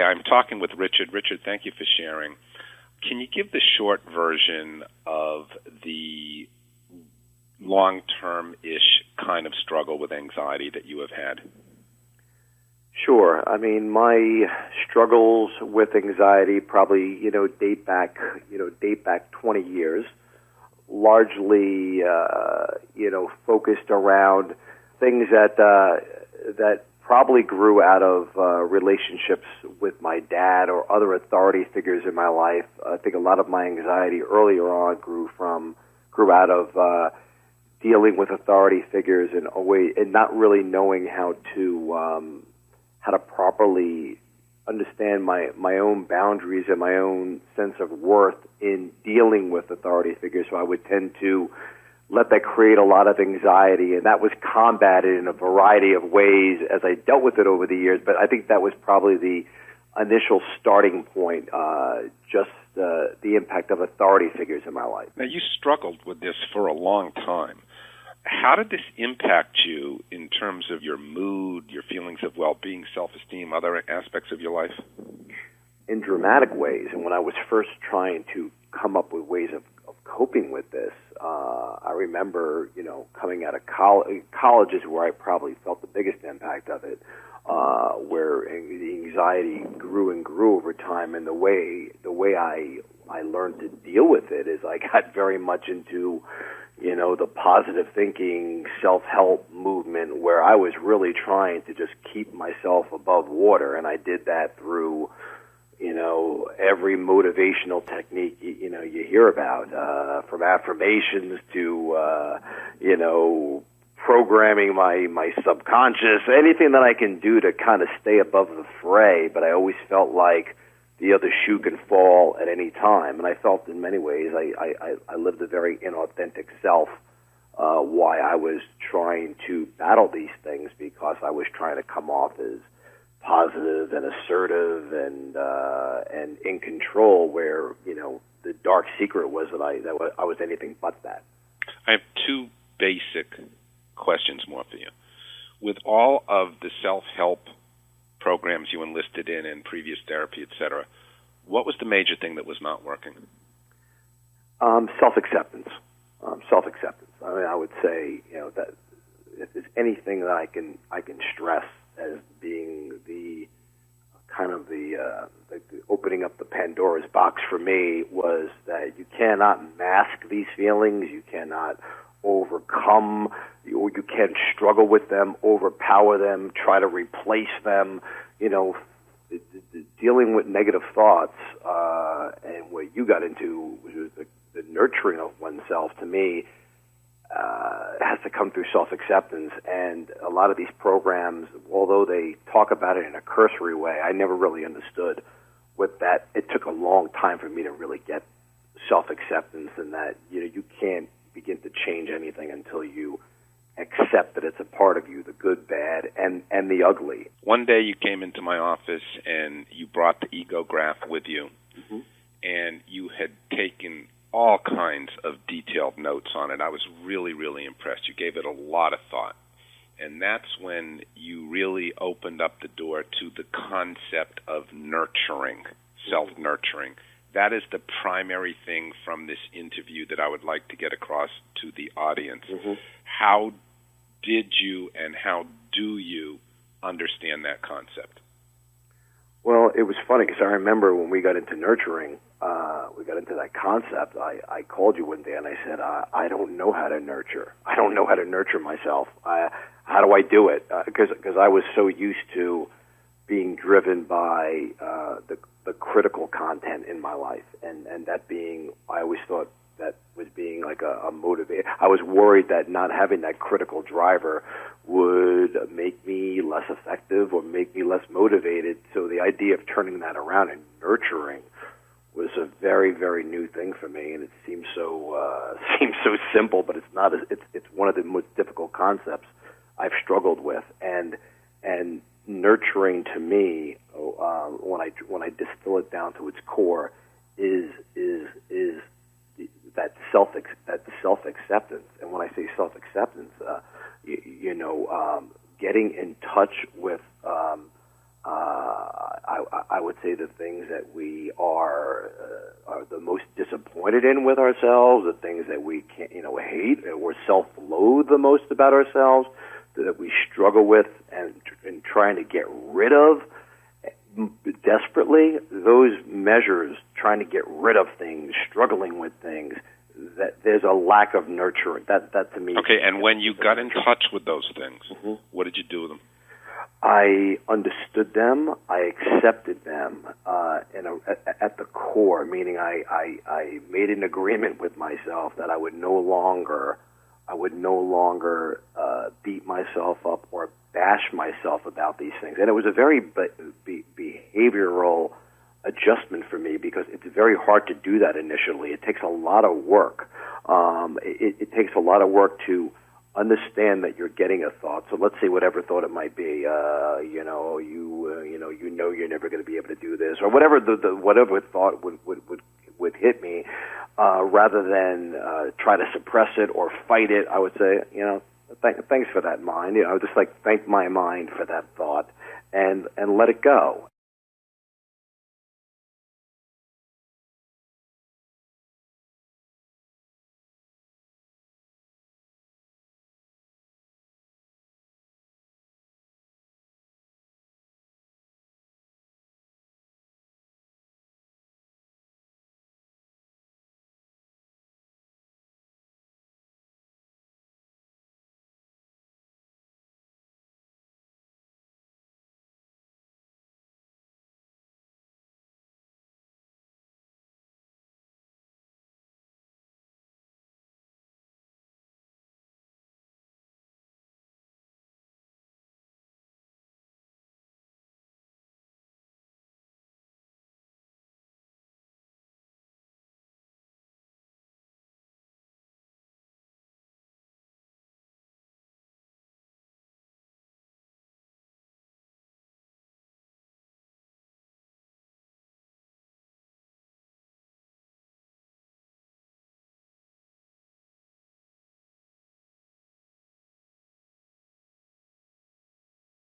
I'm talking with Richard. Richard, thank you for sharing. Can you give the short version of the long-term-ish kind of struggle with anxiety that you have had? Sure. I mean, my struggles with anxiety probably, date back 20 years, largely, focused around things that probably grew out of relationships with my dad or other authority figures in my life. I think a lot of my anxiety earlier on grew out of dealing with authority figures and not really knowing how to properly understand my own boundaries and my own sense of worth in dealing with authority figures. So I would tend to let that create a lot of anxiety, and that was combated in a variety of ways as I dealt with it over the years. But I think that was probably the initial starting point, just the impact of authority figures in my life. Now, you struggled with this for a long time. How did this impact you in terms of your mood, your feelings of well-being, self-esteem, other aspects of your life? In dramatic ways. And when I was first trying to come up with ways of coping with this, I remember, coming out of college is where I probably felt the biggest impact of it, where the anxiety grew and grew over time. And the way I learned to deal with it is I got very much into the positive thinking, self-help movement where I was really trying to just keep myself above water. And I did that through, every motivational technique, you hear about, from affirmations to, programming my subconscious, anything that I can do to kind of stay above the fray. But I always felt like the other shoe can fall at any time. And I felt in many ways I lived a very inauthentic self, why I was trying to battle these things, because I was trying to come off as positive and assertive and in control, where, the dark secret was that I was anything but that. I have two basic questions more for you. With all of the self-help programs you enlisted in and previous therapy, etc., what was the major thing that was not working? Self-acceptance. Self-acceptance. I mean, I would say, that if there's anything that I can stress as being the kind of the opening up the Pandora's box for me, was that you cannot mask these feelings, you cannot overcome, you can't struggle with them, overpower them, try to replace them. Dealing with negative thoughts, and what you got into, which was the nurturing of oneself, to me, has to come through self-acceptance. And a lot of these programs, although they talk about it in a cursory way, I never really understood what that. It took a long time for me to really get self-acceptance, and that you can't begin to change anything until you accept that it's a part of you, the good, bad, and the ugly. One day you came into my office and you brought the ego graph with you, mm-hmm. and you had taken all kinds of detailed notes on it. I was really, really impressed. You gave it a lot of thought. And that's when you really opened up the door to the concept of nurturing, self-nurturing. That is the primary thing from this interview that I would like to get across to the audience. Mm-hmm. How did you and how do you understand that concept? Well, it was funny because I remember when we got into nurturing, we got into that concept, I called you one day and I said, I don't know how to nurture. I don't know how to nurture myself. How do I do it? Because I was so used to being driven by the critical content in my life, and that being, I always thought that was being like a motivator. I was worried that not having that critical driver would make me less effective or make me less motivated. So the idea of turning that around and nurturing was a very, very new thing for me, and it seems so simple, but it's not. It's one of the most difficult concepts I've struggled with, and nurturing to me, when I distill it down to its core, is that self acceptance. And when I say self acceptance, getting in touch with, I would say the things that we are the most disappointed in with ourselves, the things that we can't, hate or self-loathe the most about ourselves, that we struggle with and trying to get rid of desperately. Those measures, trying to get rid of things, struggling with things, that there's a lack of nurture. That to me. Okay, and when you got in touch with those things, what did you do with them? I understood them. I accepted them at the core, meaning I made an agreement with myself that I would no longer beat myself up or bash myself about these things. And it was a very behavioral adjustment for me, because it's very hard to do that initially. It takes a lot of work. It takes a lot of work to understand that you're getting a thought. So let's say whatever thought it might be, you're never going to be able to do this, or whatever whatever thought would hit me, rather than try to suppress it or fight it. I would say, thanks for that mind. I would just thank my mind for that thought and let it go.